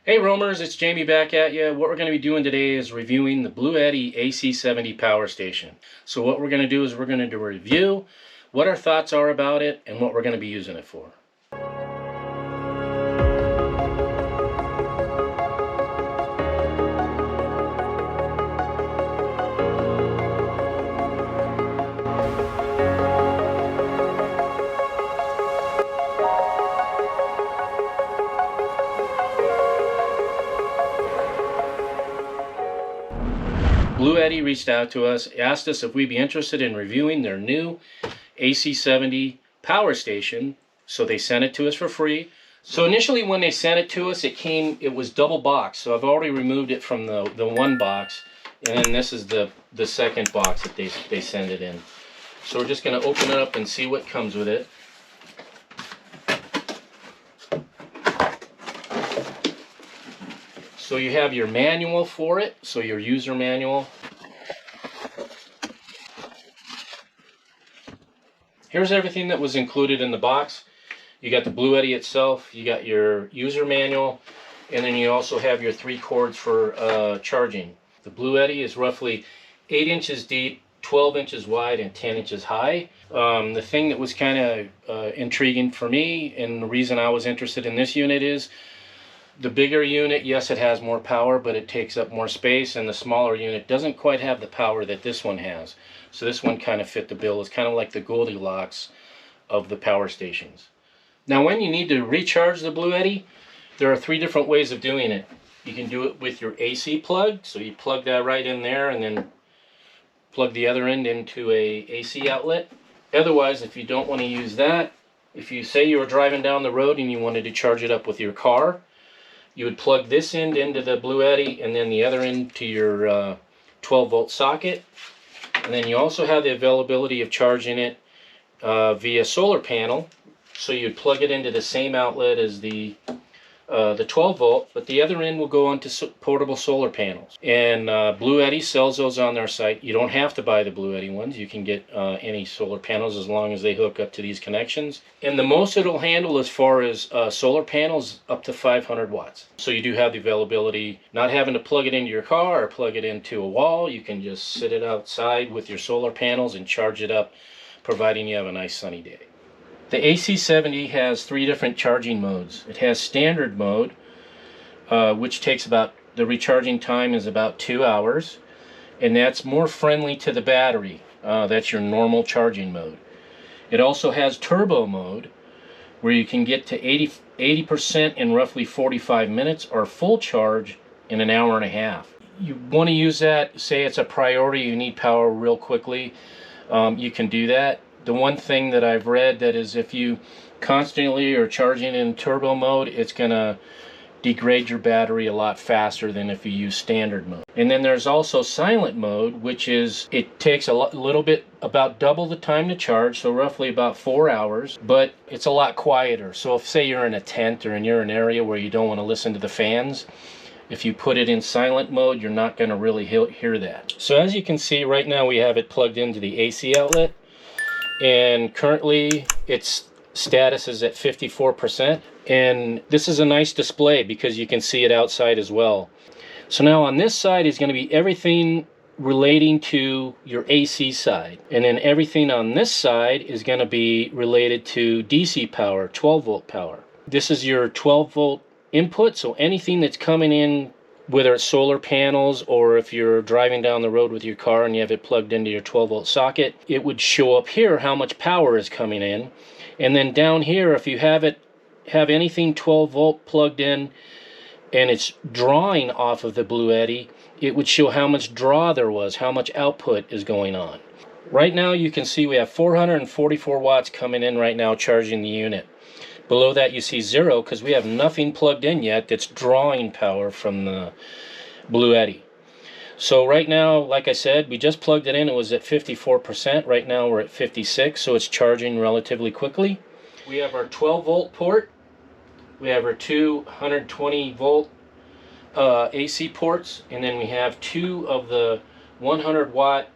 Hey roamers, it's Jamie back at you. What we're going to be doing today is reviewing the Bluetti AC70 power station. So what we're going to do is we're going to do a review, what our thoughts are about it, and what we're going to be using it for. Bluetti reached out to us, asked us if we'd be interested in reviewing their new AC70 power station, so they sent it to us for free. So initially when they sent it to us, it was double box, so I've already removed it from the one box, and then this is the second box that they send it in. So we're just going to open it up and see what comes with it. So you have your manual for it, so your user manual. Here's everything that was included in the box. You got the Bluetti itself, you got your user manual, and then you also have your 3 cords for charging. The Bluetti is roughly 8 inches deep, 12 inches wide, and 10 inches high. The thing that was kind of intriguing for me, and the reason I was interested in this unit is, the bigger unit, yes, it has more power, but it takes up more space, and the smaller unit doesn't quite have the power that this one has. So this one kind of fit the bill. It's kind of like the Goldilocks of the power stations. Now when you need to recharge the Bluetti, there are 3 different ways of doing it. You can do it with your AC plug, so you plug that right in there and then plug the other end into a AC outlet. Otherwise, if you don't want to use that, if you say you were driving down the road and you wanted to charge it up with your car, you would plug this end into the Bluetti and then the other end to your 12-volt socket. And then you also have the availability of charging it via solar panel. So you'd plug it into the same outlet as the 12-volt, but the other end will go onto portable solar panels. And Bluetti sells those on their site. You don't have to buy the Bluetti ones. You can get any solar panels as long as they hook up to these connections. And the most it'll handle as far as solar panels, up to 500 watts. So you do have the availability, not having to plug it into your car or plug it into a wall. You can just sit it outside with your solar panels and charge it up, providing you have a nice sunny day. The AC70 has 3 different charging modes. It has standard mode, which takes the recharging time is about 2 hours, and that's more friendly to the battery. That's your normal charging mode. It also has turbo mode, where you can get to 80% in roughly 45 minutes, or full charge in an hour and a half. You want to use that, say it's a priority, you need power real quickly, you can do that. The one thing that I've read that is if you constantly are charging in turbo mode, it's going to degrade your battery a lot faster than if you use standard mode. And then there's also silent mode, which is, it takes a little bit, about double the time to charge, so roughly about 4 hours, but it's a lot quieter. So if, say, you're in a tent or you're in an area where you don't want to listen to the fans, if you put it in silent mode, you're not going to really hear that. So as you can see, right now we have it plugged into the AC outlet, and currently its status is at 54%, and this is a nice display because you can see it outside as well. So now on this side is going to be everything relating to your AC side, and then everything on this side is going to be related to DC power, 12-volt power. This is your 12-volt input, so anything that's coming in, whether it's solar panels or if you're driving down the road with your car and you have it plugged into your 12-volt socket, it would show up here how much power is coming in. And then down here, if you have anything 12-volt plugged in and it's drawing off of the Bluetti, it would show how much draw there was, how much output is going on. Right now you can see we have 444 watts coming in right now charging the unit. Below that you see 0 because we have nothing plugged in yet that's drawing power from the Bluetti. So right now, like I said, we just plugged it in. It was at 54%. Right now we're at 56, so it's charging relatively quickly. We have our 12-volt port. We have our 220-volt AC ports, and then we have 2 of the 100-watt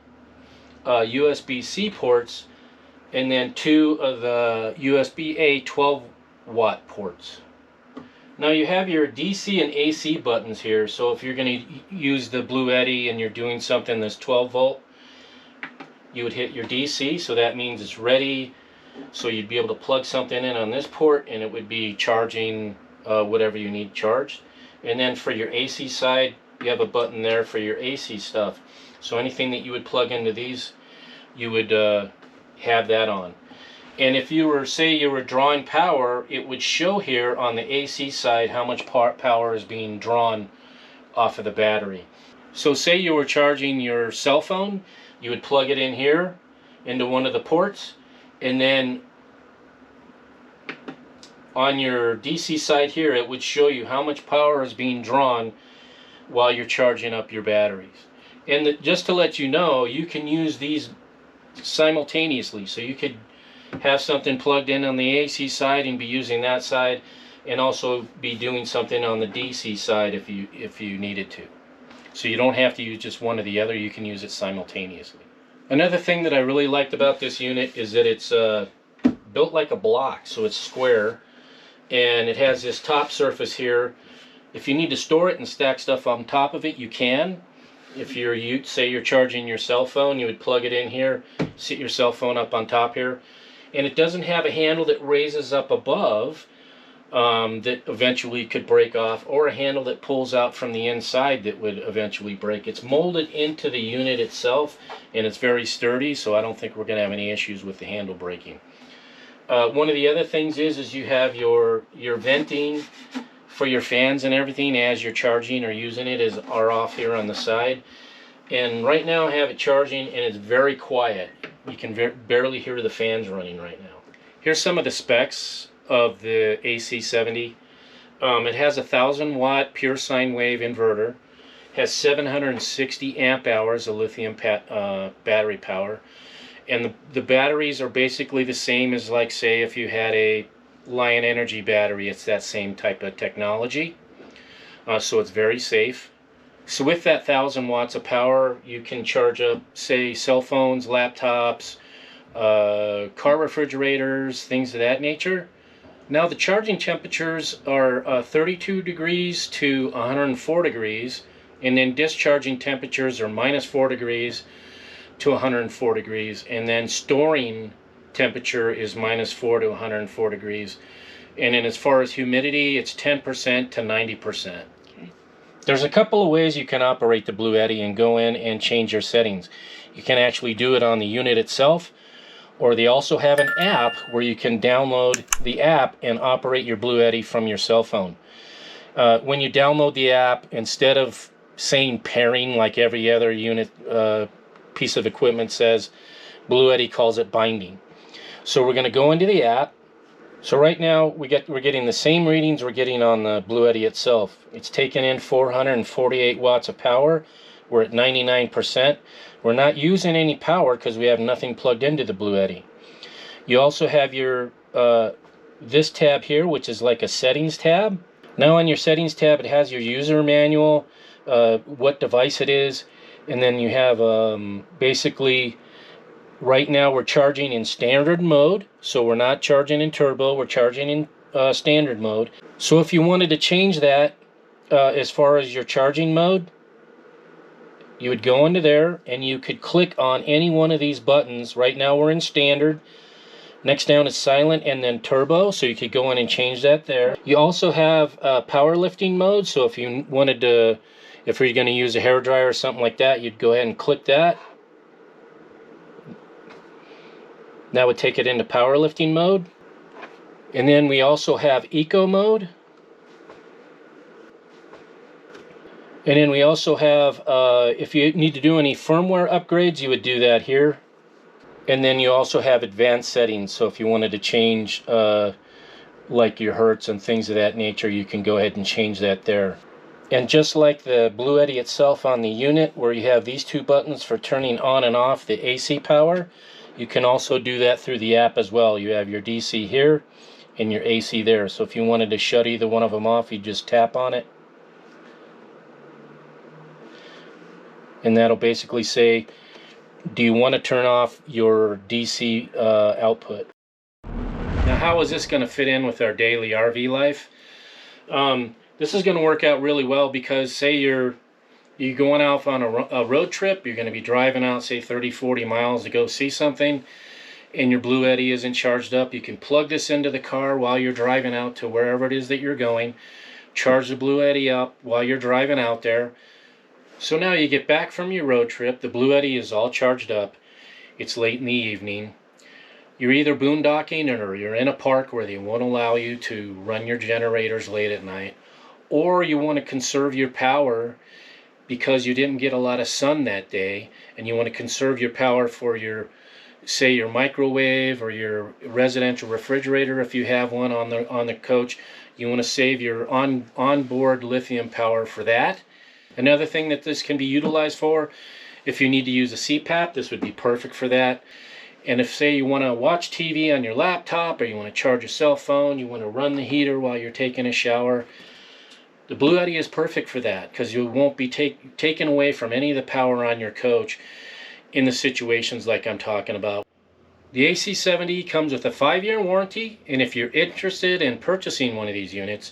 USB-C ports, and then 2 of the USB-A 12-watt ports. Now you have your DC and AC buttons here, so if you're going to use the Bluetti and you're doing something that's 12 volt, you would hit your DC, so that means it's ready, so you'd be able to plug something in on this port and it would be charging whatever you need charged. And then for your AC side, you have a button there for your AC stuff, so anything that you would plug into these, you would have that on. And if you were, say you were drawing power, it would show here on the AC side how much power is being drawn off of the battery. So say you were charging your cell phone, you would plug it in here into one of the ports, and then on your DC side here it would show you how much power is being drawn while you're charging up your batteries. And just to let you know, you can use these simultaneously, so you could have something plugged in on the AC side and be using that side, and also be doing something on the DC side if you needed to. So you don't have to use just one or the other, you can use it simultaneously. Another thing that I really liked about this unit is that it's built like a block, so it's square, and it has this top surface here. If you need to store it and stack stuff on top of it, you can. If say you're charging your cell phone, you would plug it in here, sit your cell phone up on top here. And it doesn't have a handle that raises up above that eventually could break off, or a handle that pulls out from the inside that would eventually break. It's molded into the unit itself, and it's very sturdy, so I don't think we're going to have any issues with the handle breaking. One of the other things is you have your venting for your fans and everything as you're charging or using it are off here on the side. And right now I have it charging and it's very quiet. You can barely hear the fans running right now. Here's some of the specs of the AC70. It has a 1,000 watt pure sine wave inverter, has 760 amp hours of lithium battery power, and the batteries are basically the same as, like, say if you had a Lion Energy battery. It's that same type of technology, so it's very safe. So with that 1,000 watts of power, you can charge up, say, cell phones, laptops, car refrigerators, things of that nature. Now the charging temperatures are 32 degrees to 104 degrees, and then discharging temperatures are -4 degrees to 104 degrees, and then storing temperature is -4 to 104 degrees. And then as far as humidity, it's 10% to 90%. There's a couple of ways you can operate the Bluetti and go in and change your settings. You can actually do it on the unit itself, or they also have an app where you can download the app and operate your Bluetti from your cell phone. When you download the app, instead of saying pairing like every other unit piece of equipment says, Bluetti calls it binding. So we're going to go into the app. So right now we're getting the same readings we're getting on the Bluetti itself. It's taken in 448 watts of power. We're at 99%. We're not using any power because we have nothing plugged into the Bluetti. You also have your this tab here, which is like a settings tab. Now on your settings tab, it has your user manual, what device it is, and then you have basically, right now we're charging in standard mode, so we're not charging in turbo, we're charging in standard mode. So if you wanted to change that as far as your charging mode, you would go into there and you could click on any one of these buttons. Right now we're in standard. Next down is silent and then turbo, so you could go in and change that there. You also have powerlifting mode, so if you wanted to, if you're going to use a hairdryer or something like that, you'd go ahead and click that. That would take it into powerlifting mode. And then we also have eco mode. And then we also have, if you need to do any firmware upgrades, you would do that here. And then you also have advanced settings, so if you wanted to change like your hertz and things of that nature, you can go ahead and change that there. And just like the Bluetti itself on the unit, where you have these two buttons for turning on and off the AC power, you can also do that through the app as well. You have your DC here and your AC there. So if you wanted to shut either one of them off, you just tap on it. And that'll basically say, do you want to turn off your DC output? Now, how is this going to fit in with our daily RV life? This is going to work out really well because say you're going out on a road trip, you're going to be driving out say 30-40 miles to go see something, and your Bluetti isn't charged up. You can plug this into the car while you're driving out to wherever it is that you're going, charge the Bluetti up while you're driving out there. So now you get back from your road trip, the Bluetti is all charged up, it's late in the evening, you're either boondocking or you're in a park where they won't allow you to run your generators late at night, or you want to conserve your power because you didn't get a lot of sun that day and you want to conserve your power for your, say, your microwave or your residential refrigerator if you have one on the coach. You want to save your onboard lithium power for that. Another thing that this can be utilized for, if you need to use a CPAP, this would be perfect for that. And if, say, you want to watch TV on your laptop, or you want to charge your cell phone, you want to run the heater while you're taking a shower, the Bluetti is perfect for that because you won't be taken away from any of the power on your coach in the situations like I'm talking about. The AC70 comes with a 5-year warranty, and if you're interested in purchasing one of these units,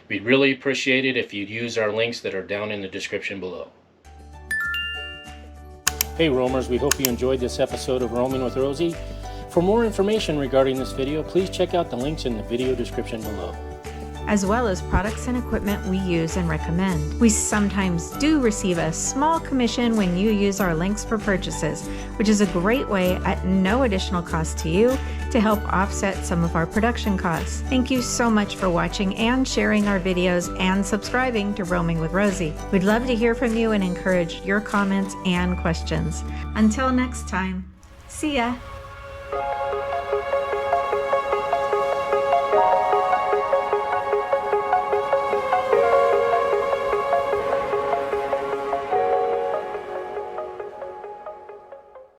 we'd really appreciate it if you'd use our links that are down in the description below. Hey roamers, we hope you enjoyed this episode of Roaming with Rosie. For more information regarding this video, please check out the links in the video description below, as well as products and equipment we use and recommend. We sometimes do receive a small commission when you use our links for purchases, which is a great way at no additional cost to you to help offset some of our production costs. Thank you so much for watching and sharing our videos and subscribing to Roaming with Rosie. We'd love to hear from you and encourage your comments and questions. Until next time, see ya!